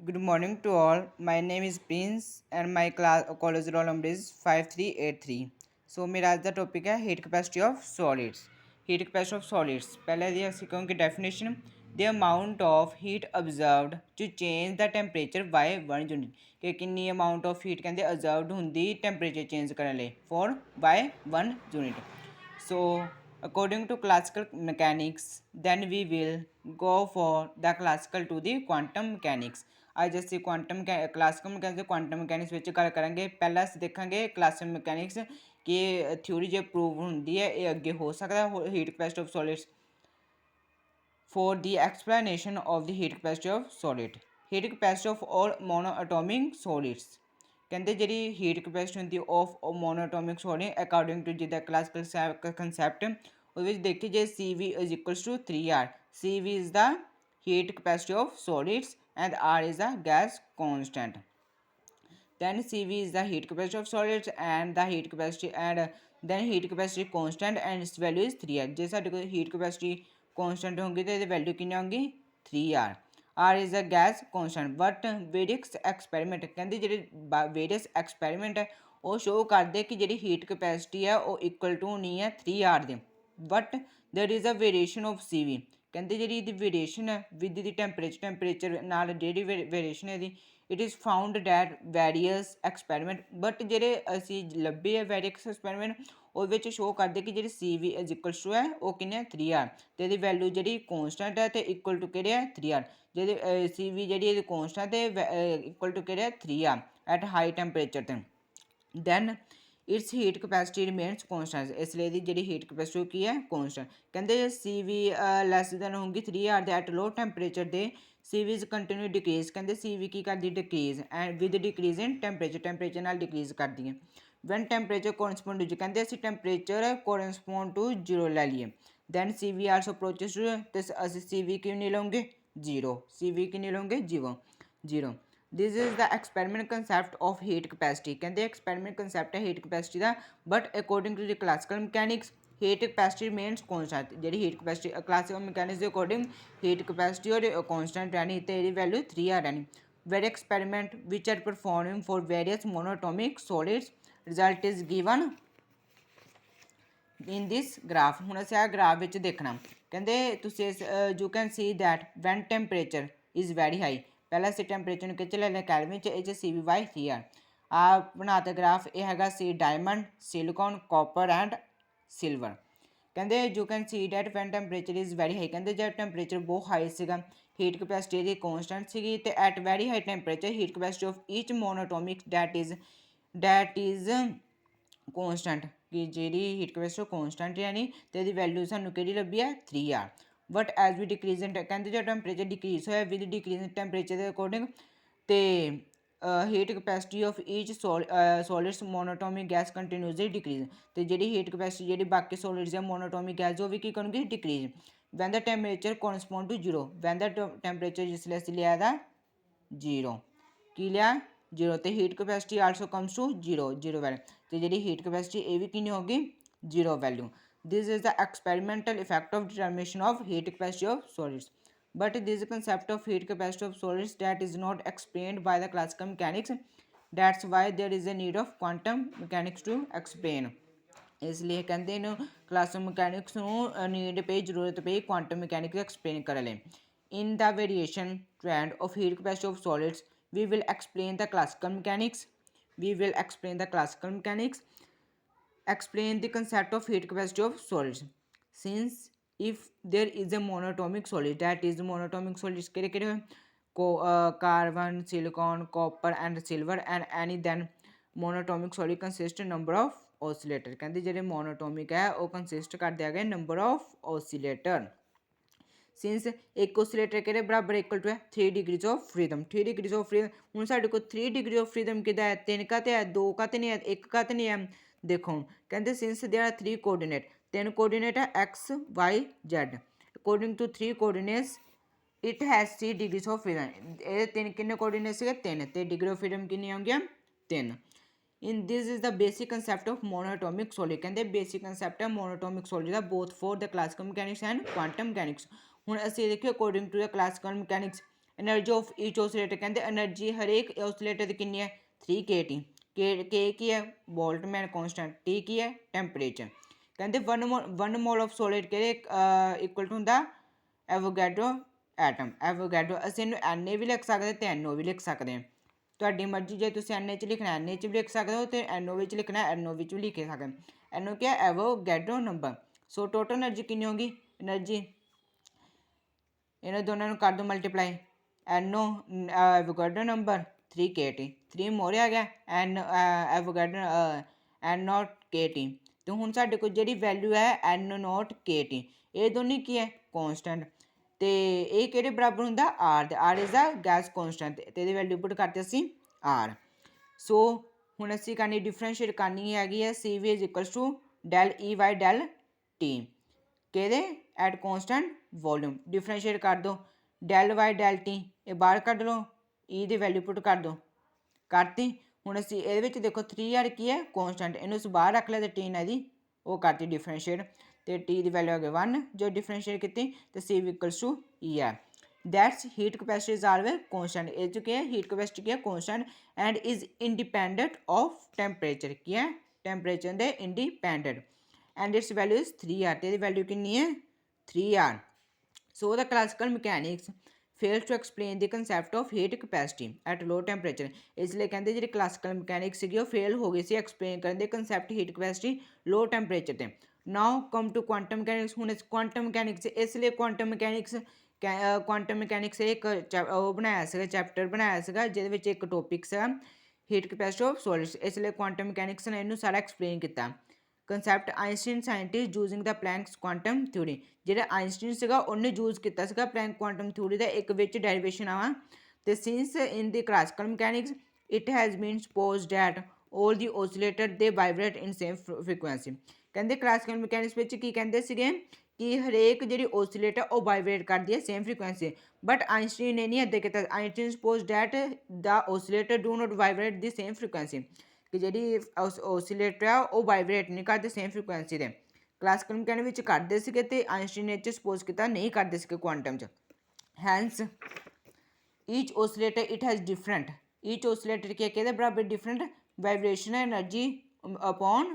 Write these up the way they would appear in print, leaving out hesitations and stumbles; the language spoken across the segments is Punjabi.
Good morning to all. My name is Prince and my class college roll number is 5383. So मेरा आज का टॉपिक है heat capacity of solids. Heat capacity of solids पहले दी सीखों की definition the amount of heat observed to change the temperature by 1 unit कि कितनी अमाउंट ऑफ हीट कहते ऑब्जर्व्ड होंगी टेंपरेचर चेंज करने लिए for by 1 unit. So according to classical mechanics then we will go for the classical to the quantum mechanics। ਅੱਜ ਅਸੀਂ ਕੁਆਂਟਮ ਕਲਾਸੀਕਲ ਮਕੈਨਿਕਸ ਤੇ ਕੁਆਂਟਮ ਮਕੈਨਿਕਸ ਵਿੱਚ ਗੱਲ ਕਰਾਂਗੇ। ਪਹਿਲਾਂ ਅਸੀਂ ਦੇਖਾਂਗੇ ਕਲਾਸੀਕਲ ਮਕੈਨਿਕਸ ਕਿ ਥਿਊਰੀ ਜੇ ਪ੍ਰੂਵ ਹੁੰਦੀ ਹੈ ਇਹ ਅੱਗੇ ਹੋ ਸਕਦਾ heat capacity of solids for the explanation of the heat capacity of solid heat capacity of all monoatomic solids ਕਹਿੰਦੇ ਜਿਹੜੀ ਹੀਟ ਕਪੈਸਿਟੀ ਹੁੰਦੀ ਆਫ ਮੋਨੋਟੋਮਿਕ ਸੋਲਿਡ ਅਕੋਰਡਿੰਗ ਟੂ ਜਿਹਦਾ ਕਲਾਸੀਕਲ ਕਨਸੈਪਟ ਉਹਦੇ ਵਿੱਚ ਦੇਖੀ ਜੇ CV is equals to 3R। CV is the heat capacity of solids and R is the gas constant। then CV is the heat capacity of solids and the heat capacity and then heat capacity constant and its value is 3R। ਜੇ ਸਾਡੇ ਕੋਲ heat capacity constant ਹੋਗੀ ਤਾਂ ਇਹਦੀ value ਕਿੰਨੀ ਹੋਗੀ 3R। R is a gas constant but various experiment ਕਹਿੰਦੇ ਜਿਹੜੇ various experiment ਹੈ ਉਹ ਸ਼ੋ ਕਰਦੇ ਕਿ ਜਿਹੜੀ heat capacity ਹੈ ਉਹ equal to ਨਹੀਂ ਹੈ 3R ਦੇ but there is a variation of CV ਕਹਿੰਦੇ ਜਿਹੜੀ ਇਹਦੀ ਵੇਰੀਏਸ਼ਨ ਹੈ ਵਿਦ ਦੀ ਟੈਂਪਰੇਚਰ ਨਾਲ ਜਿਹੜੀ ਵੇਰੀਏਸ਼ਨ ਹੈ ਇਹਦੀ it is found that various experiment but ਜਿਹੜੇ ਅਸੀਂ ਲੱਭੇ ਹੈ ਵੈਰੀਅਸ ਐਕਸਪੈਰੀਮੈਂਟ ਉਹਦੇ ਵਿੱਚ ਸ਼ੋਅ ਕਰਦੇ ਕਿ ਜਿਹੜੀ CV ਇਜ਼ ਇਕੁਅਲ ਟੂ ਹੈ ਉਹ ਕਿੰਨੇ 3R ਅਤੇ ਇਹਦੀ ਵੈਲਿਊ ਜਿਹੜੀ ਕੋਂਸਟੈਂਟ ਹੈ ਅਤੇ ਇਕੁਅਲ ਟੂ ਕਿਹੜੇ ਹੈ 3R ਜਿਹਦੀ CV ਜਿਹੜੀ ਇਹਦੀ ਕੋਂਸਟੈਂਟ ਹੈ ਇਕੁਅਲ ਟੂ ਕਿਹੜੇ ਹੈ 3R ਐਟ ਹਾਈ ਟੈਂਪਰੇਚਰ 'ਤੇ then its heat capacity remains constant ਇਸ ਲਈ ਇਹਦੀ ਜਿਹੜੀ ਹੀਟ ਕਪੈਸਿਟੀ ਕੀ ਹੈ ਕੌਨਸਟੈਂਟ ਕਹਿੰਦੇ CV ਲੈਸ ਦੈਨ ਹੋਊਗੀ 3R ਦੇ ਐਟ ਲੋ ਟੈਂਪਰੇਚਰ ਦੇ CV is continue decrease ਕਹਿੰਦੇ CV ਕੀ ਕਰਦੀ decrease and with decrease in temperature ਨਾਲ ਡਿਕਰੀਜ਼ ਕਰਦੀ ਹੈ when temperature correspond to ਕਹਿੰਦੇ ਅਸੀਂ ਟੈਂਪਰੇਚਰ correspond to 0 ਲੈ ਲਈਏ then CV also approaches to ਤੇ ਅਸੀਂ CV ਕਿਉਂ ਨਹੀਂ ਲਵਾਂਗੇ 0 CV ਕਿੰਨੀ ਲਵਾਂਗੇ 0। this is the experiment concept of heat capacity ਕਹਿੰਦੇ experiment concept ਹੈ heat capacity the but according to the classical mechanics heat capacity remains constant ਜਿਹੜੀ heat capacity classical mechanics ਦੇ according heat capacity ਔਰ constant ਰਹਿਣੀ ਤੇ ਇਹਦੀ value 3R ਰਹਿਣੀ very experiment which are performed for various monatomic solids result is given in this graph। ਹੁਣ ਅਸੀਂ ਆ ਗ੍ਰਾਫ ਵਿੱਚ ਦੇਖਣਾ ਕਹਿੰਦੇ ਤੁਸੀਂ you can see that when temperature is very high ਪਹਿਲਾਂ ਅਸੀਂ ਟੈਂਪਰੇਚਰ ਨੂੰ ਕਿੱਥੇ ਲੈ ਲਿਆ ਕੈਲਵਿਨ 'ਚ ਇਹ 'ਚ CV ਬਾਈ 3R ਆ ਬਣਾਤਾ ਗ੍ਰਾਫ ਇਹ ਹੈਗਾ ਸੀ diamond silicon copper and silver ਕਹਿੰਦੇ you can see that when temperature is very high ਕਹਿੰਦੇ ਜਦ ਟੈਂਪਰੇਚਰ ਬਹੁਤ ਹਾਈ ਸੀਗਾ ਹੀਟ ਕਪੈਸਿਟੀ ਇਹਦੀ ਕੌਨਸਟੈਂਟ ਸੀਗੀ ਅਤੇ at very high temperature heat capacity of each monatomic that is constant ਕਿ ਜਿਹੜੀ ਹੀਟ ਕਪੈਸਿਟੀ ਕੌਨਸਟੈਂਟ ਯਾਨੀ ਅਤੇ ਇਹਦੀ ਵੈਲਿਊ ਸਾਨੂੰ ਕਿਹੜੀ ਲੱਭੀ ਹੈ 3R but as we decrease in ਕਹਿੰਦੇ ਜੋ ਟੈਂਪਰੇਚਰ ਡਿਕਰੀਜ਼ ਹੋਇਆ ਵਿਦ ਡਿਕਰੀਜ਼ ਇਨ ਟੈਂਪਰੇਚਰ ਦੇ ਅਕੋਰਡਿੰਗ ਅਤੇ heat capacity of each solids monatomic gas continuously decrease ਅਤੇ ਜਿਹੜੀ ਹੀਟ ਕਪੈਸਿਟੀ ਜਿਹੜੀ ਬਾਕੀ ਸੋਲਿਡਸ ਹੈ ਮੋਨੋਟੋਮਿਕ ਗੈਸ ਉਹ ਵੀ ਕੀ ਕਰਨਗੇ decrease when the temperature correspond to 0 when the temperature ਜਿਸ ਲਈ ਅਸੀਂ ਲਿਆ ਦਾ 0 ਕੀ ਲਿਆ 0 ਅਤੇ heat capacity also comes to 0 value ਅਤੇ ਜਿਹੜੀ ਹੀਟ ਕਪੈਸਿਟੀ ਇਹ ਵੀ ਕਿੰਨੀ ਹੋਗੀ 0 value. This is the experimental effect of determination of heat capacity of solids but this concept of heat capacity of solids that is not explained by the classical mechanics that's why there is a need of quantum mechanics to explain। ਇਸ ਲਈ ਕਹਿੰਦੇ ਇਹਨੂੰ ਕਲਾਸੀਕਲ ਮਕੈਨਿਕਸ ਨੂੰ ਨੀਡ ਪਈ ਜ਼ਰੂਰਤ ਪਈ ਕੁਆਂਟਮ ਮਕੈਨਿਕਸ ਐਕਸਪਲੇਨ ਕਰਨ ਲਈ in the variation trend of heat capacity of solids we will explain the classical mechanics explain the concept of heat capacity of solids since if there is a monatomic solid that is monatomic solids ਕਿਹੜੇ carbon silicon copper and silver and any then monatomic solid consist number of oscillator ਕਹਿੰਦੇ ਜਿਹੜੇ monatomic ਹੈ ਉਹ consist ਕਰਦੇ ਹੈਗੇ number of oscillator since ਇੱਕ oscillator ਕਿਹੜੇ ਬਰਾਬਰ ਇਕੁਅਲ ਟੂ ਹੈ 3 degrees of freedom 3 degrees of freedom ਹੁਣ ਸਾਡੇ ਕੋਲ 3 degree of freedom ਕਿਹਦਾ ਹੈ 3 ਕਾ ਤੇ ਹੈ 2 ਕਾ ਤੇ ਨਹੀਂ ਹੈ 1 ਕਾ ਤੇ ਨਹੀਂ ਹੈ ਦੇਖੋ ਕਹਿੰਦੇ since there are 3 coordinate 3 coordinate ਹੈ x y z according to 3 coordinates it has 3 degrees of freedom ਇਹ 3 ਕਿੰਨੇ ਕੋਆਰਡੀਨੇਟ ਸੀਗੇ 3 ਤੇ ਡਿਗਰੀ ਆਫ ਫਰੀडम ਕਿੰਨੀ ਹੋ ਗਿਆ 3 in this is the basic concept of monatomic solid ਕਹਿੰਦੇ ਬੇਸਿਕ ਕਨਸੈਪਟ ਹੈ monatomic solid the both for the classical mechanics and quantum mechanics ਹੁਣ ਅਸੀਂ ਦੇਖੀਏ according to the classical mechanics energy of each oscillator कहते एनर्जी हरेक ऑसिलेटर की कितनी है 3 kT। के की है बोल्टमैन कॉन्स्टेंट, टी की है टैंपरेचर। कहते वन मोल ऑफ सॉलिड के इक्वल टू ਹੁੰਦਾ एवोगैड्रो एटम। एवोगैड्रो ਅਸੀਂ ਇਹਨੂੰ Na ਵੀ ਲਿਖ ਸਕਦੇ ਤੇ NO ਵੀ ਲਿਖ ਸਕਦੇ ਹਾਂ। ਤੁਹਾਡੀ ਮਰਜ਼ੀ ਜੇ ਤੁਸੀਂ Na 'ਚ ਲਿਖਣਾ Na 'ਚ ਵੀ ਲਿਖ ਸਕਦੇ ਹੋ ਤੇ NO ਵਿੱਚ ਲਿਖਣਾ NO ਵਿੱਚ ਵੀ ਲਿਖ ਸਕਦੇ ਹੋ। NO ਕੀ ਹੈ एवोगैड्रो नंबर। ਸੋ ਟੋਟਲ એનર્ਜੀ ਕਿੰਨੀ ਹੋਗੀ એનર્ਜੀ ਇਹਨਾਂ ਦੋਨਾਂ ਨੂੰ ਕਰ ਦੋ multiply. NO Avogadro number 3 kT 3 ਮੋਰੇ ਆ ਗਿਆ एवोगैड्रो N0 kT। ਤੇ ਹੁਣ ਸਾਡੇ ਕੋਲ ਜਿਹੜੀ ਵੈਲਿਊ ਹੈ N0 kT ਇਹ ਦੋਨੇ ਕੀ ਹੈ ਕੌਂਸਟੈਂਟ ਤੇ ਇਹ ਕਿਹੜੇ ਬਰਾਬਰ ਹੁੰਦਾ R ਦੇ। R ਇਜ਼ ਦਾ ਗੈਸ ਕੌਂਸਟੈਂਟ ਤੇ ਇਹਦੀ ਵੈਲਿਊ ਪੁੱਟ ਕਰਤੇ ਅਸੀਂ R। ਸੋ ਹੁਣ ਅਸੀਂ ਕਰਨੀ ਡਿਫਰੈਂਸ਼ੀਏਟ ਕਰਨੀ ਹੈਗੀ ਹੈ CV is equals to del E by del T ਕਿਹਦੇ ਐਟ ਕੌਂਸਟੈਂਟ ਵੋਲਿਊਮ। ਡਿਫਰੈਂਸ਼ੀਏਟ ਕਰ ਦੋ del by del T ਇਹ ਬਾਹਰ ਕੱਢ ਲਓ E ਦੀ ਵੈਲਿਊ ਪੁੱਟ ਕਰ ਦੋ ਕਰਤੀ। ਹੁਣ ਅਸੀਂ ਇਹਦੇ ਵਿੱਚ ਦੇਖੋ 3R ਕੀ ਹੈ ਕੌਂਸਟੈਂਟ ਇਹਨੂੰ ਅਸੀਂ ਬਾਹਰ ਰੱਖ ਲਿਆ ਤੇ T ਨਾਲ ਦੀ ਉਹ ਕਰਤੀ ਡਿਫਰੈਂਸ਼ੀਏਟ ਤੇ T ਦੀ ਵੈਲਿਊ ਆ ਗਈ 1 ਜੋ ਡਿਫਰੈਂਸ਼ੀਏਟ ਕੀਤੀ ਤੇ CV ਇਕੁਅਲਸ ਟੂ E ਹੈ। That's heat capacity is always constant. ये जो क्या है हीट कैपेसिटी क्या है constant and is independent of temperature क्या है टेम्परेचर दे independent and its value is 3R तो वैल्यू कितनी है 3R। So the classical mechanics fails to explain the concept of heat capacity at low temperature. इसलिए कहते जी क्लासिकल मैकेनिक्स सी फेल हो गई सी एक्सप्लेन करने concept heat capacity low temperature पर। Now come to quantum mechanics. हूँ क्वांटम मैकेनिक्स इसलिए क्वांटम मैकेनिक्स ਕੁਆਂਟਮ ਮਕੈਨਿਕਸ ਇੱਕ ਉਹ ਬਣਾਇਆ ਸੀਗਾ ਚੈਪਟਰ ਬਣਾਇਆ ਸੀਗਾ ਜਿਹਦੇ ਵਿੱਚ ਇੱਕ ਟੋਪਿਕ ਸੀਗਾ ਹੀਟ ਕੈਪੈਸਿਟੀ ਆਫ ਸੋਲਿਡਸ। ਇਸ ਲਈ ਕੁਆਂਟਮ ਮਕੈਨਿਕਸ ਨੇ ਇਹਨੂੰ ਸਾਰਾ ਐਕਸਪਲੇਨ ਕੀਤਾ। ਕੰਸੈਪਟ ਆਇਨਸਟਾਈਨ ਸਾਇੰਟਿਸਟ ਯੂਜ਼ਿੰਗ ਦਾ ਪਲੈਂਕਸ ਕੁਆਂਟਮ ਥਿਊਰੀ। ਜਿਹੜਾ ਆਇਨਸਟਾਈਨ ਸੀਗਾ ਉਹਨੇ ਯੂਜ਼ ਕੀਤਾ ਸੀਗਾ ਪਲੈਂਕ ਕੁਆਂਟਮ ਥਿਊਰੀ ਦਾ ਇੱਕ ਵਿੱਚ ਡੈਰੀਵੇਸ਼ਨ ਆਵਾ ਤੇ since in the classical mechanics it has been suppose that all the oscillator they vibrate in same frequency। ਕਹਿੰਦੇ ਕਲਾਸੀਕਲ ਮਕੈਨਿਕਸ ਵਿੱਚ ਕੀ ਕਹਿੰਦੇ ਸੀਗੇ ਕਿ ਹਰੇਕ ਜਿਹੜੀ ਓਸੀਲੇਟਰ ਉਹ ਵਾਈਬ੍ਰੇਟ ਕਰਦੀ ਹੈ ਸੇਮ ਫ੍ਰੀਕੁਐਂਸੀ ਬਟ ਆਇਨਸਟਾਈਨ ਨੇ ਨਹੀਂ ਇੱਦਾਂ ਕੀਤਾ। Einstein suppose that the oscillator do not vibrate the same frequency ਕਿ ਜਿਹੜੀ ਓਸੀਲੇਟਰ ਆ ਉਹ ਵਾਈਬ੍ਰੇਟ ਨਹੀਂ ਕਰਦੇ ਸੇਮ ਫ੍ਰੀਕੁਐਂਸੀ ਦੇ। ਕਲਾਸੀਕਲ ਮਕੈਨਿਕਸ ਵਿੱਚ ਕਰਦੇ ਸੀਗੇ ਤੇ ਆਇਨਸਟਾਈਨ ਨੇ ਇਹ 'ਚ ਸਪੋਜ਼ ਕੀਤਾ ਨਹੀਂ ਕਰਦੇ ਸੀਗੇ ਕੁਆਂਟਮ 'ਚ। Hence each oscillator it has different each oscillator ਕੀ ਕਿਹਦੇ ਬਰਾਬਰ different vibration energy upon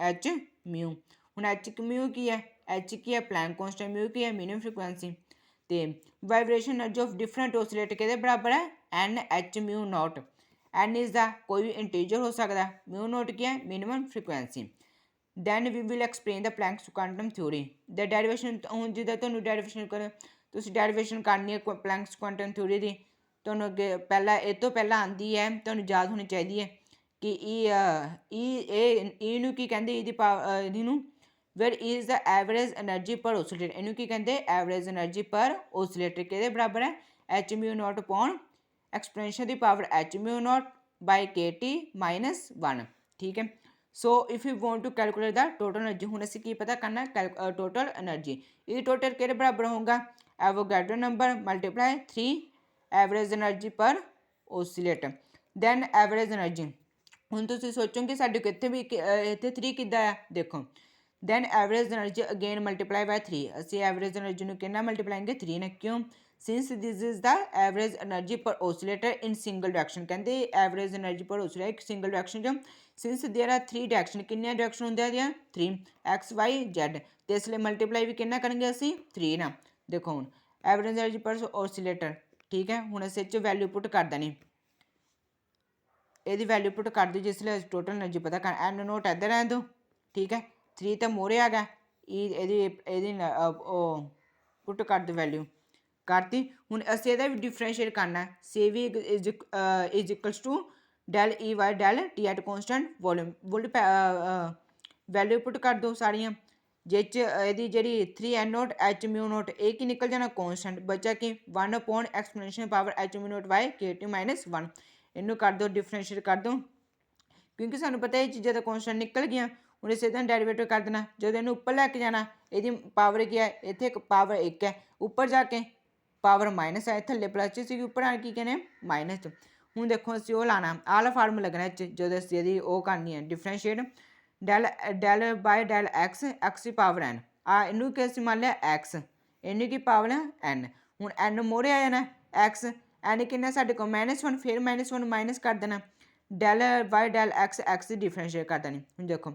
H mu. ਹੁਣ एच म्यू ਕੀ ਹੈ एच ਕੀ ਹੈ ਪਲੈਂਕ ਕੌਂਸਟੈਂਟ म्यू ਕੀ ਹੈ ਮਿਨੀਮਮ ਫ੍ਰੀਕੁਐਂਸੀ ਤੇ vibration energy of different oscillator ਕਿਹਦੇ ਬਰਾਬਰ ਹੈ N H mu nought. N is ਦਾ ਕੋਈ ਵੀ ਇੰਟੀਜਰ ਹੋ ਸਕਦਾ म्यू नॉट ਕੀ ਹੈ minimum frequency. Then we will explain the Planck's quantum theory ਦਾ ਡੈਰੀਵੇਸ਼ਨ। ਹੁਣ ਜਿੱਦਾਂ ਤੁਹਾਨੂੰ ਡੈਰੀਵੇਸ਼ਨ ਕਰ ਤੁਸੀਂ ਡੈਰੀਵੇਸ਼ਨ ਕਰਨੀ ਹੈ ਪਲੈਂਕਸ ਕੁਆਂਟਮ ਥਿਊਰੀ ਦੀ ਤੁਹਾਨੂੰ ਅੱਗੇ ਪਹਿਲਾਂ ਇਹ ਤੋਂ ਪਹਿਲਾਂ ਆਉਂਦੀ ਹੈ ਤੁਹਾਨੂੰ ਯਾਦ ਹੋਣੀ ਚਾਹੀਦੀ ਹੈ ਕਿ ਇਹਨੂੰ ਕੀ ਕਹਿੰਦੇ ਇਹਦੀ ਇਹਨੂੰ where is the average energy ਪਰ ਓਸੀਲੇਟਰ। ਇਹਨੂੰ ਕੀ ਕਹਿੰਦੇ ਐਵਰੇਜ એનર્ਜੀ ਪਰ ਓਸੀਲੇਟਰ ਕਿਹਦੇ ਬਰਾਬਰ ਹੈ H mu naught upon exponential the power H mu note by KT minus 1। ਠੀਕ ਹੈ। So if you want to calculate the total energy ਹੁਣ ਅਸੀਂ ਕੀ ਪਤਾ ਕਰਨਾ ਟੋਟਲ એનર્ਜੀ। ਇਹ ਟੋਟਲ ਕਿਹਦੇ ਬਰਾਬਰ ਹੋਊਗਾ ਐਵੋਗੈਡਰੋ ਨੰਬਰ ਮਲਟੀਪਲਾਈ 3 ਐਵਰੇਜ એનર્ਜੀ ਪਰ ਓਸੀਲੇਟਰ ਦੈਨ ਐਵਰੇਜ એનર્ਜੀ। ਹੁਣ ਤੁਸੀਂ ਸੋਚੋਗੇ ਸਾਡੇ ਕੋਲ ਇੱਥੇ ਵੀ ਇੱਥੇ 3 ਕਿੱਦਾਂ ਆ ਦੇਖੋ then average energy again multiply by 3 ਅਸੀਂ ਐਵਰੇਜ એનર્ਜੀ ਨੂੰ ਕਿੰਨਾ ਮਲਟੀਪਲਾਈਂਗੇ 3 ਨਾਲ ਕਿਉਂ since this is the average energy ਪਰ ਓਸੀਲੇਟਰ ਇਨ ਸਿੰਗਲ ਡਾਇਰੈਕਸ਼ਨ। ਕਹਿੰਦੇ ਐਵਰੇਜ એનર્ਜੀ ਪਰ ਓਸੀਲੇਟਰ ਇੱਕ ਸਿੰਗਲ ਡਾਇਰੈਕਸ਼ਨ 'ਚ ਸਿੰਸ ਦੇयर ਆਰ 3 ਡਾਇਰੈਕਸ਼ਨ ਕਿੰਨੀਆਂ ਡਾਇਰੈਕਸ਼ਨ ਹੁੰਦੀਆਂ ਇਹਦੀਆਂ 3 X Y Z ਤੇ ਇਸ ਲਈ ਮਲਟੀਪਲਾਈ ਵੀ ਕਿੰਨਾ ਕਰਾਂਗੇ ਅਸੀਂ 3 ਨਾਲ। ਦੇਖੋ ਹੁਣ ਐਵਰੇਜ એનર્ਜੀ ਪਰ ਓਸੀਲੇਟਰ ਠੀਕ ਹੈ। ਹੁਣ ਅਸੀਂ ਇਹ 'ਚ ਵੈਲਿਊ ਪੁੱਟ ਕਰ ਦੇਣੀ ਇਹਦੀ ਵੈਲਿਊ ਪੁੱਟ ਕਰ ਦਿਓ ਜਿਸ ਲਈ ਟੋਟਲ એનર્ਜੀ ਪਤਾ ਕਰ ਐਨ ਨੋਟ ਇੱਧਰ ਰਹਿਣ ਦਿਓ ਠੀਕ ਹੈ 3 ਤਾਂ ਮੋਰੇ ਆ ਗਿਆ ਇਹਦੀ ਉਹ ਪੁੱਟ ਕਰ ਦਿਓ ਵੈਲਿਊ ਕਰਤੀ। ਹੁਣ ਅਸੀਂ ਇਹਦਾ ਵੀ ਡਿਫਰੈਂਸ਼ੀਏਟ ਕਰਨਾ CV is equals to del E by del T at constant volume value put ਕਰ ਦਿਓ ਸਾਰੀਆਂ ਜਿਸ 'ਚ ਇਹਦੀ ਜਿਹੜੀ 3 N nought H mu nought ਇਹ ਕੀ ਨਿਕਲ ਜਾਣਾ ਕੌਂਸਟੈਂਟ ਬਚਾ ਕਿ 1 upon exponential power H mu note by KT minus 1। ਇਹਨੂੰ ਕਰ ਦਿਓ ਡਿਫਰੈਂਸ਼ੀਏਟ ਕਰ ਦਿਓ ਕਿਉਂਕਿ ਸਾਨੂੰ ਪਤਾ ਇਹ ਚੀਜ਼ਾਂ ਤਾਂ ਕੌਂਸਟੈਂਟ ਨਿਕਲ ਗਈਆਂ। ਹੁਣ ਇਸੇ ਤਰ੍ਹਾਂ ਡੈਰੀਵੇਟਿਵ ਕਰ ਦੇਣਾ ਜਦੋਂ ਇਹਨੂੰ ਉੱਪਰ ਲੈ ਕੇ ਜਾਣਾ ਇਹਦੀ ਪਾਵਰ ਕੀ ਹੈ ਇੱਥੇ ਇੱਕ ਪਾਵਰ 1 ਹੈ ਉੱਪਰ ਜਾ ਕੇ ਪਾਵਰ ਮਾਈਨਸ ਹੈ ਥੱਲੇ ਪਲੱਸ 'ਚ ਸੀਗੀ ਉੱਪਰ ਆ ਕੀ ਕਹਿੰਦੇ ਮਾਈਨਸ 'ਚ। ਹੁਣ ਦੇਖੋ ਅਸੀਂ ਉਹ ਲਾਣਾ ਆਹ ਵਾਲਾ ਫਾਰਮੂਲਾ ਲੱਗਣਾ ਇਹ 'ਚ ਜਦੋਂ ਅਸੀਂ ਇਹਦੀ ਉਹ ਕਰਨੀ ਹੈ ਡਿਫਰੈਂਸ਼ੀਏਟ ਡੈਲ ਬਾਈ ਡੈਲ ਐਕਸ ਦੀ ਪਾਵਰ ਐਨ ਆ ਇਹਨੂੰ ਕਿ ਅਸੀਂ ਮੰਨ ਲਿਆ ਐਕਸ ਇਹਨੂੰ ਕੀ ਪਾਵਰ ਹੈ ਐਨ। ਹੁਣ ਐਨ ਮੋਰੇ ਆ ਜਾਣਾ ਐਕਸ एन कितना साढ़े को -1 फिर -1 माइनस कर देना डेल वाई डेल एक्स की डिफरेंशिएट कर देनी हूँ देखो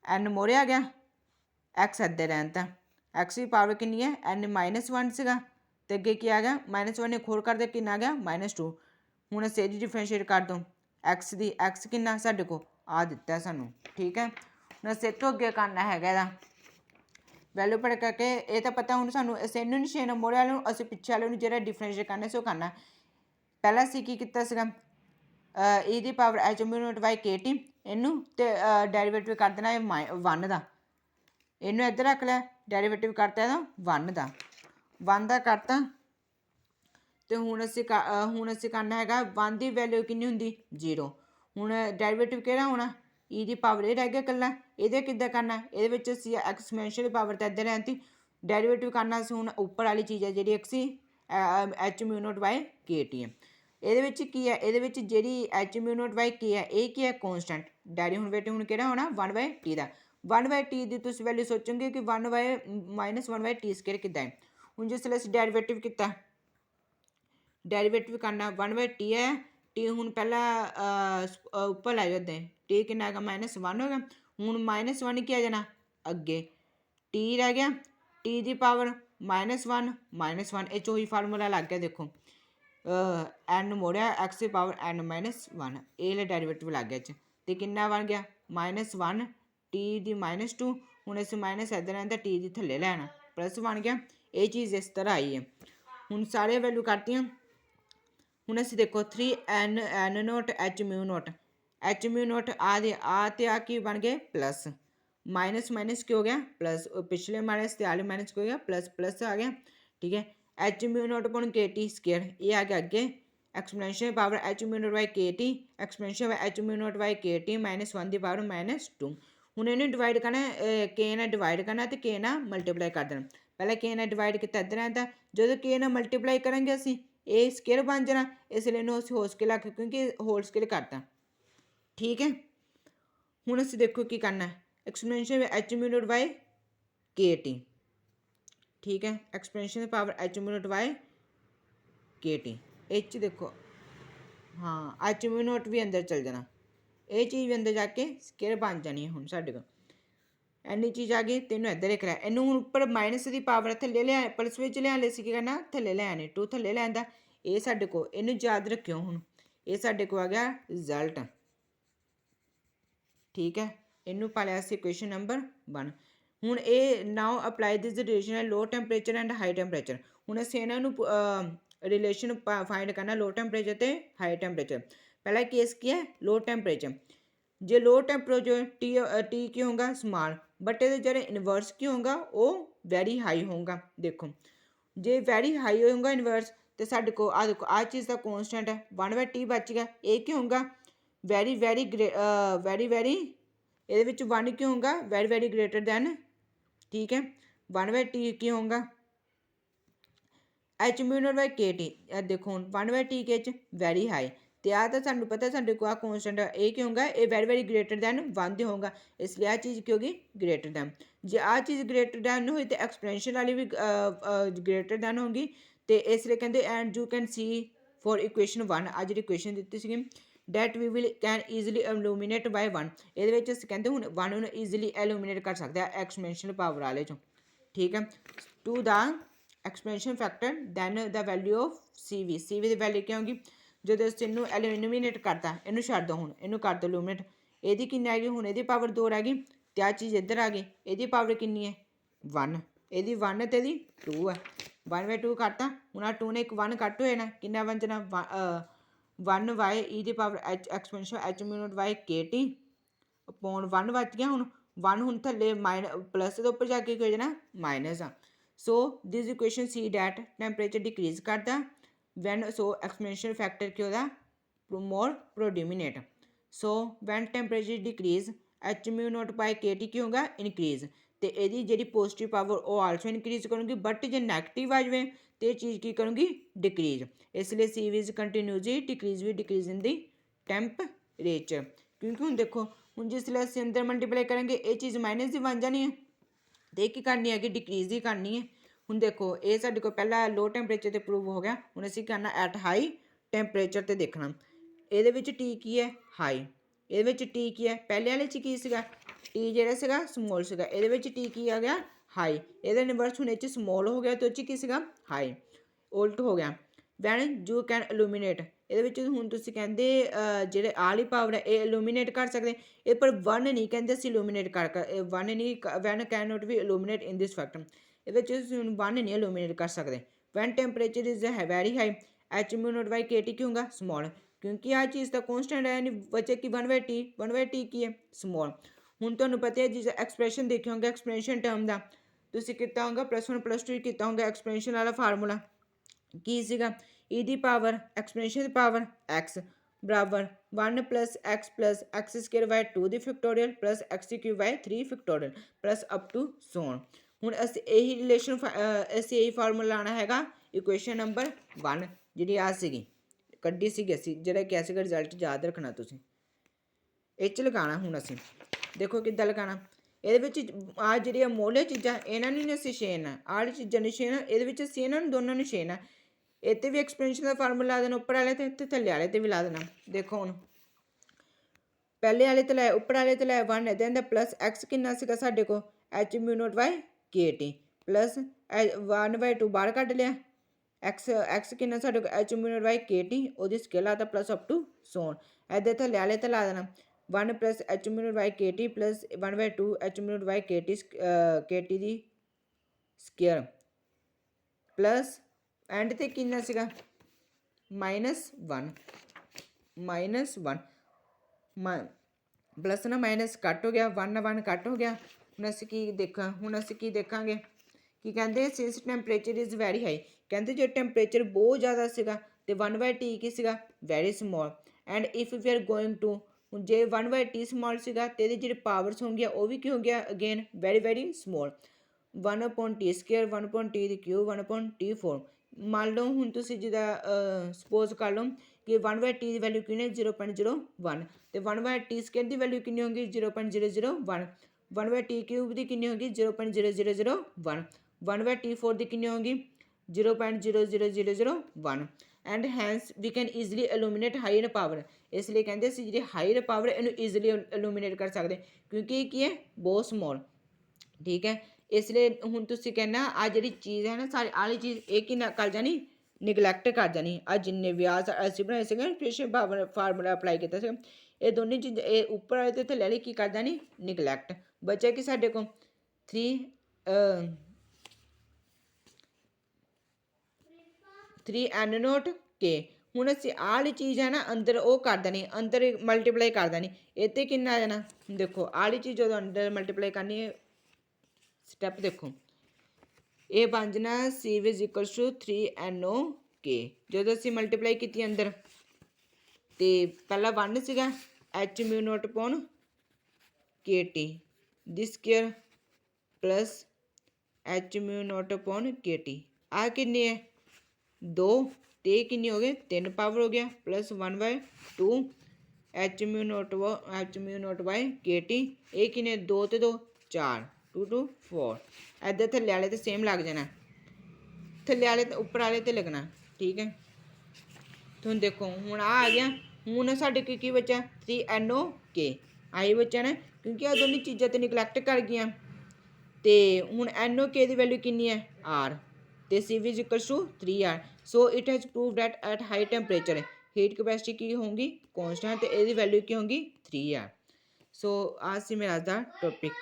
एन मोरे आ गया एक्स अद्धे रहता एक्स की पावर कितनी है एन -1 सीगा तो अगे की आ गया -1 एक होर कर दे कितना आ गया -2 हूँ अस ये डिफरेंशिएट कर दो एक्स की एक्स कितना साढ़े को आ दिता सानू ठीक है हूँ अस इतों अगे करना है वैल्यू पढ़ करके ये तो पता हूँ सानू अस इनू नहीं छेना मोड़े वाले अस पिछे वाले जो डिफरेंशिएट करना सो करना पहला असी की किया सीगा E the power H mu not by K T इनू तो डेरीवेटिव कर देना 1 का इनू इधर रख लिया डेरीवेटिव करता है 1 का 1 का करता तो हूँ असी करना है 1 की वैल्यू कितनी होंगी 0 हूँ डेरीवेटिव कि होना ई दी पावर ये रह गया कला ये कि करना ये एक्सपोनेंशियल पावर तो इधर रहती डेरीवेटिव करना हूँ उपर वाली चीज़ है जी एक्सी H mu not by K T है ये की है ये जी H mu not by K है ये की है कॉन्सटेंट डेरीवेटिव हूँ कि होना 1/t का 1/t की तुम वैल्यू सोचोगे कि 1/-1/t² कि हूँ जिसले अस डेरीवेटिव किया डेरीवेटिव करना 1/t है टी हूँ पहला उपर लै जाते टी कि -1 हो गया हूँ -1 क्या जाना अगे टी रह गया टी की पावर -1 ये चोही फार्मूला लग गया देखो एन मोड़िया एक्स की पावर n-1 ये डेरीवेटिव लग गया तो कि बन गया -1 टी दी -2 हूँ अस माइनस इधर रहता टी की थले लैना प्लस बन गया ये चीज़ इस तरह आई है हूँ सारे वैल्यू करती हूँ अस देखो 3n nought H mu nought आ की बन गए प्लस माइनस माइनस क्या हो गया प्लस पिछले माइनस आले माइनस क्या हो गया प्लस प्लस आ गया ठीक है H mu nought upon K T square ये आ गया अगे exponential power H mu nought by K T exponential H mu nought by K T -1 की पावर -2 हूँ इन्हें डिवाइड करना के ना डिवाइड करना तो के ना मल्टीप्लाई कर देना पहले के ना डिवाइड किया इधर आता जो के ना मल्टीप्लाई करेंगे असी ये स्केयर बन जाना इसलिए इन्हों होल स्केल आख क्योंकि होल स्केल करता ठीक है हूँ अस देखो की करना exponential H mu nought by K T ठीक है exponential power H mu nought by K T H देखो हाँ एच म्यू नोट भी अंदर चल जाना ये चीज़ भी अंदर जाके स्केयर बन जानी है हूँ साढ़े को इन्नी चीज़ आ गई तेनों इधर एक रहा इनू हूँ उपर माइनस की पावर थले लिया प्लस में लिया ले करना थले लैने 2 थले लैंदा ये साढ़े को इनू याद रखियो हूँ ये साढ़े को आ गया रिजल्ट ठीक है इनू पा लिया इक्वेशन नंबर 1 हूँ ये now apply this relation low temperature and high temperature हूँ अस इन्हों रिलेशन फाइंड करना लो टैंपरेचर तो हाई टैंपरेचर पहला केस क्या है लो टैंपरेचर जो लो टैंपरेचर टी की होगा स्मॉल बट ये जो इनवर्स की होगा वो वैरी हाई होगा देखो जे वैरी हाई होगा इनवर्स तो साढ़े को आ देखो आ चीज़ का कॉन्सटेंट है 1/t बच गया ये क्यों होगा वैरी वैरी वैरी ये 1 क्यों होगा वैरी वैरी ग्रेटर दैन ठीक है 1/t क्यों होगा H mu not by K T देखो हूँ 1/t के वैरी हाई तो आ तो सूँ पता सूँ को कॉन्सटेंट ये क्यों होगा ये वैरी वैरी ग्रेटर दैन 1 होगा इसलिए आ चीज़ क्यों होगी ग्रेटर दैन जो आ चीज़ ग्रेटर दैन हुई तो एक्सपोनेंशियल वाली भी ग्रेटर दैन होगी तो इसलिए कहते and you can see for equation 1 आ जी इक्वेशन दी see that we will can easily eliminate by 1 ये कहते हूँ 1 ईजिली एलूमीनेट कर सकते हैं एक्सपोनेंशियल पावर वाले चो ठीक है to the exponential factor then the value of C V की वैल्यू क्या होगी जो इनू एलूमीनेट करता इनू छड़ दो हूँ इनू कर दो एलूमीनेट ये कि आ गई हूँ ये पावर 2 रह गई तो आ चीज़ इधर आ गई ये पावर कितनी है 1 ये 1 तो ये 2 है 1/2 करता हूँ आ 2 ने एक 1 कट हो जाना कि बन जाना 1 by E the power H exponential H mu not by K T upon 1 बच गया हूँ 1 हूँ थले प्लस के उपर जाके हो जाना माइनस आ so this equation see that temperature decrease करता वैन सो एक्सपोनेंशियल फैक्टर क्या होता more predominant so when temperature decrease H mu not by K T की होगा इनक्रीज तो यदि जी पॉजिटिव पावर वो आल्सो इनक्रीज करूँगी बट जो नैगेटिव आ जाए तो ये चीज़ की करूँगी डिक्रीज इसलिए C V is continuously decrease in the temperature क्योंकि हूँ देखो हूँ जिसले अस अंदर मल्टीप्लाई करेंगे ये चीज़ माइनस की बन जानी है तो एक करनी है कि डिक्रीज ही करनी है ਹੁਣ ਦੇਖੋ ਇਹ ਸਾਡੇ ਕੋਲ ਪਹਿਲਾਂ ਲੋ ਟੈਂਪਰੇਚਰ ਤੇ ਪ੍ਰੂਵ ਹੋ ਗਿਆ। ਹੁਣ ਅਸੀਂ ਕਰਨਾ ਐਟ ਹਾਈ ਟੈਂਪਰੇਚਰ ਤੇ ਦੇਖਣਾ। ਇਹਦੇ ਵਿੱਚ ਟੀ ਕੀ ਹੈ ਹਾਈ, ਇਹਦੇ ਵਿੱਚ ਟੀ ਕੀ ਹੈ ਪਹਿਲੇ ਵਾਲੇ 'ਚ ਕੀ ਸੀਗਾ ਟੀ ਜਿਹੜਾ ਸੀਗਾ ਸਮੋਲ ਸੀਗਾ, ਇਹਦੇ ਵਿੱਚ ਟੀ ਕੀ ਆ ਗਿਆ ਹਾਈ। ਇਹਦਾ ਇਨਵਰਸ ਹੁਣ ਇਹ 'ਚ ਸਮੋਲ ਹੋ ਗਿਆ ਤੇ ਉਹ 'ਚ ਕੀ ਸੀਗਾ ਹਾਈ, ਉਲਟ ਹੋ ਗਿਆ। ਵੈਨ ਯੂ ਕੈਨ ਇਲੂਮੀਨੇਟ, ਇਹਦੇ ਵਿੱਚ ਹੁਣ ਤੁਸੀਂ ਕਹਿੰਦੇ ਜਿਹੜੇ ਆਲੀ ਪਾਵਰ ਹੈ ਇਹ ਇਲੂਮੀਨੇਟ ਕਰ ਸਕਦੇ, ਇਹ ਪਰ ਵਨ ਨਹੀਂ ਕਹਿੰਦੇ ਅਸੀਂ ਇਲੂਮੀਨੇਟ ਕਰ ਵਨ ਨਹੀਂ, when can not we eliminate in this fact, ਇਹਦੇ ਵਿੱਚ ਅਸੀਂ ਹੁਣ ਵਨ ਨਹੀਂ ਇਲੂਮੀਨੇਟ ਕਰ ਸਕਦੇ। When temperature is very high H mu not by K T क्यों होगा स्मॉल, क्योंकि आ चीज़ का कॉन्स्टेंट है यानी बचे कि वन बाई टी की है स्मॉल। ਹੁਣ ਤੁਹਾਨੂੰ ਪਤਾ ਹੈ ਜਿਸ ਐਕਸਪ੍ਰੈਸ਼ਨ ਦੇਖੇ ਹੋਗੇ ਐਕਸਪ੍ਰੈਸ਼ਨ ਟਰਮ ਦਾ ਤੁਸੀਂ ਕੀਤਾ ਹੋਗਾ +1 +2 ਕੀਤਾ ਹੋਗਾ ਐਕਸਪ੍ਰੈਸ਼ਨ ਵਾਲਾ ਫਾਰਮੂਲਾ ਕੀ ਸੀਗਾ e ਦੀ ਪਾਵਰ ਐਕਸਪ੍ਰੈਸ਼ਨ ਦੀ ਪਾਵਰ x ਬਰਾਬਰ 1 + x ਸਕੁਅਰ ਬਾਈ 2 ਦੀ factorial + x cube by 3 factorial plus up to so on. ਹੁਣ ਅਸੀਂ ਇਹੀ ਰਿਲੇਸ਼ਨ ਅਸੀਂ ਇਹੀ ਫਾਰਮੂਲਾ ਲਾਉਣਾ ਹੈਗਾ ਇਕੁਏਸ਼ਨ ਨੰਬਰ 1 ਜਿਹੜੀ ਆ ਸੀਗੀ ਕੱਢੀ ਸੀਗੀ ਅਸੀਂ, ਜਿਹੜਾ ਕਿਹਾ ਸੀਗਾ ਰਿਜ਼ਲਟ ਯਾਦ ਰੱਖਣਾ ਤੁਸੀਂ ਇਹ 'ਚ ਲਗਾਉਣਾ। ਹੁਣ ਅਸੀਂ ਦੇਖੋ ਕਿੱਦਾਂ ਲਗਾਉਣਾ, ਇਹਦੇ ਵਿੱਚ ਆ ਜਿਹੜੀਆਂ ਮੋਲੇ ਚੀਜ਼ਾਂ ਇਹਨਾਂ ਨੂੰ ਅਸੀਂ ਛੇੜਨਾ, ਆਹ ਵਾਲੀ ਚੀਜ਼ਾਂ ਨੂੰ ਛੇੜਨਾ, ਇਹਦੇ ਵਿੱਚ ਅਸੀਂ ਇਹਨਾਂ ਨੂੰ ਦੋਨਾਂ ਨੂੰ ਛੇੜਨਾ। ਇਹ 'ਤੇ ਵੀ ਐਕਸਪੈਂਸ਼ਨ ਦਾ ਫਾਰਮੂਲਾ ਲਾ ਦੇਣਾ ਉੱਪਰ ਵਾਲੇ ਤੇ ਥੱਲੇ ਵਾਲੇ 'ਤੇ ਵੀ ਲਾ ਦੇਣਾ। ਦੇਖੋ ਹੁਣ ਪਹਿਲੇ ਵਾਲੇ 'ਤੇ ਲੈ ਉੱਪਰ ਵਾਲੇ 'ਤੇ ਲੈ 1 ਇਹਦੇ ਅੰਦਰ ਪਲੱਸ ਐਕਸ ਕਿੰਨਾ ਸੀਗਾ ਸਾਡੇ ਕੋਲ ਐਚ ਮਿਊ ਨੋਟ ਬਾਈ ਕੇ ਟੀ ਪਲੱਸ 1/2 ਬਾਹਰ ਕੱਢ ਲਿਆ ਐਕਸ ਕਿੰਨਾ ਸਾਡੇ ਕੋਲ ਐਚ ਮਿਊ ਨੋਟ ਬਾਈ ਕੇ ਟੀ ਉਹਦੀ ਸਕੇਲ ਆਦਾ ਪਲੱਸ ਅਪ ਟੂ ਸੋਨ। ਇਹਦੇ ਥੱਲੇ ਵਾਲੇ 'ਤੇ ਲਾ ਦੇਣਾ 1 + H mu note by K T plus 1/2 H mu note by K T the square plus and 'ਤੇ ਕਿੰਨਾ ਸੀਗਾ -1 ਪਲੱਸ ਨਾ ਮਾਈਨਸ ਕੱਟ ਹੋ ਗਿਆ 1 ਕੱਟ ਹੋ ਗਿਆ। ਹੁਣ ਅਸੀਂ ਕੀ ਦੇਖਾਂਗੇ ਕੀ ਕਹਿੰਦੇ since temperature is very high, ਕਹਿੰਦੇ ਜੇ ਟੈਂਪਰੇਚਰ ਬਹੁਤ ਜ਼ਿਆਦਾ ਸੀਗਾ ਤੇ 1/t ਕੀ ਸੀਗਾ very small and if we are going to, ਹੁਣ ਜੇ 1/t ਸਮੋਲ ਸੀਗਾ ਤੇ ਇਹਦੀ ਜਿਹੜੀ ਪਾਵਰਸ ਹੋਣਗੀਆਂ ਉਹ ਵੀ ਕੀ ਹੋ ਗਿਆ again very small 1/t square 1/t ਦੀ ਕਿਊਬ 1/t4। ਮੰਨ ਲਓ ਹੁਣ ਤੁਸੀਂ ਜਿੱਦਾਂ ਸਪੋਜ਼ ਕਰ ਲਓ ਕਿ 1/t ਦੀ ਵੈਲਿਊ ਕਿੰਨੀ ਹੈ 0.01 ਤੇ 1/t ਸਕੁਅਰ ਦੀ ਵੈਲਿਊ ਕਿੰਨੀ ਹੋਗੀ 0.001 1/t ਕਿਊਬ ਦੀ ਕਿੰਨੀ ਹੋਗੀ 0.0001 1/t4 ਦੀ ਕਿੰਨੀ ਹੋਗੀ 0.00001 and hence we can easily eliminate higher power. ਇਸ ਲਈ ਕਹਿੰਦੇ ਅਸੀਂ ਜਿਹੜੀ ਹਾਈਰ ਪਾਵਰ ਇਹਨੂੰ ਈਜ਼ਲੀ ਇਲੂਮੀਨੇਟ ਕਰ ਸਕਦੇ ਕਿਉਂਕਿ ਇਹ ਕੀ ਹੈ ਬਹੁਤ ਸਮੋਲ, ਠੀਕ ਹੈ। ਇਸ ਲਈ ਹੁਣ ਤੁਸੀਂ ਕਹਿੰਦਾ ਆ ਜਿਹੜੀ ਚੀਜ਼ ਹੈ ਨਾ ਸਾਰੀ ਆਲੀ ਚੀਜ਼ ਇਹ ਕੀ ਨਾ ਕਰ ਜਾਣੀ ਨਿਗਲੈਕਟ ਕਰ ਜਾਣੀ। ਆ ਜਿੰਨੇ ਵਿਆਜ ਅਸੀਂ ਬਣਾਏ ਸੀਗੇ ਇਕੁਏਸ਼ਨ ਫਾਰਮੂਲਾ ਅਪਲਾਈ ਕੀਤਾ ਸੀ ਇਹ ਦੋਨੇ ਚੀਜ਼ਾਂ ਇਹ ਉੱਪਰ ਵਾਲੇ ਤੇ ਥੱਲੇ ਵਾਲੀ ਕੀ ਕਰ ਜਾਣੀ ਨਿਗਲੈਕਟ। ਬਚਿਆ ਕਿ ਸਾਡੇ ਕੋਲ 3n ਨੋਟ ਕੇ। ਹੁਣ ਅਸੀਂ ਆਹ ਵਾਲੀ ਚੀਜ਼ ਹੈ ਨਾ ਅੰਦਰ ਉਹ ਕਰ ਦੇਣੀ ਅੰਦਰ ਮਲਟੀਪਲਾਈ ਕਰ ਦੇਣੀ ਇਹ 'ਤੇ ਕਿੰਨਾ ਆ ਜਾਣਾ ਦੇਖੋ ਆਹ ਵਾਲੀ ਚੀਜ਼ ਜਦੋਂ ਅੰਦਰ ਮਲਟੀਪਲਾਈ ਕਰਨੀ ਹੈ ਸਟੈਪ ਦੇਖੋ ਇਹ ਬਣ ਜਾਣਾ C = 3NOK। ਜਦੋਂ ਅਸੀਂ ਮਲਟੀਪਲਾਈ ਕੀਤੀ ਅੰਦਰ ਤੇ ਪਹਿਲਾਂ 1 ਸੀਗਾ ਐਚ ਮਿਊ ਨੋਟ ਪੌਨ ਕੇ ਟੀ ਦੀ square plus H mu note ਪੌਨ ਕੇ ਟੀ ਆ ਕਿੰਨੀ ਹੈ 2 ਤੇ ਕਿੰਨੀ ਹੋ ਗਏ 3 ਪਾਵਰ ਹੋ ਗਿਆ ਪਲੱਸ 1/2 ਐਚ ਮਿਊ ਨੋਟ ਬਾਈ ਕੇ ਟੀ ਇਹ ਕਿੰਨੇ 2 ਤੇ 2 4 2 2 4 ਇੱਧਰ ਥੱਲੇ ਵਾਲੇ ਤੇ ਸੇਮ ਲੱਗ ਜਾਣਾ ਥੱਲੇ ਵਾਲੇ ਤੇ ਉੱਪਰ ਵਾਲੇ ਤੇ ਲੱਗਣਾ, ਠੀਕ ਹੈ। ਤੁਹਾਨੂੰ ਦੇਖੋ ਹੁਣ ਆ ਗਿਆ ਹੁਣ ਸਾਡੇ ਕੀ ਬਚਿਆ 3NOK ਆਹੀ ਬੱਚਾ ਨਾ ਕਿਉਂਕਿ ਆ ਦੋਨੇ ਚੀਜ਼ਾਂ ਤੇ ਨਿਗਲੈਕਟ ਕਰ ਗਈਆਂ ਤੇ ਹੁਣ NOK ਦੀ ਵੈਲਿਊ ਕਿੰਨੀ ਹੈ R ਤੇ C = 3R। So it has prove that at high temperature heat capacity ਕੀ ਹੋਊਗੀ ਕੌਨਸਟੈਂਟ ਤੇ ਇਹਦੀ ਵੈਲਿਊ ਕੀ ਹੋਊਗੀ 3R। ਸੋ ਆ ਸੀ ਮੇਰਾ ਅੱਜ ਦਾ ਟੌਪਿਕ।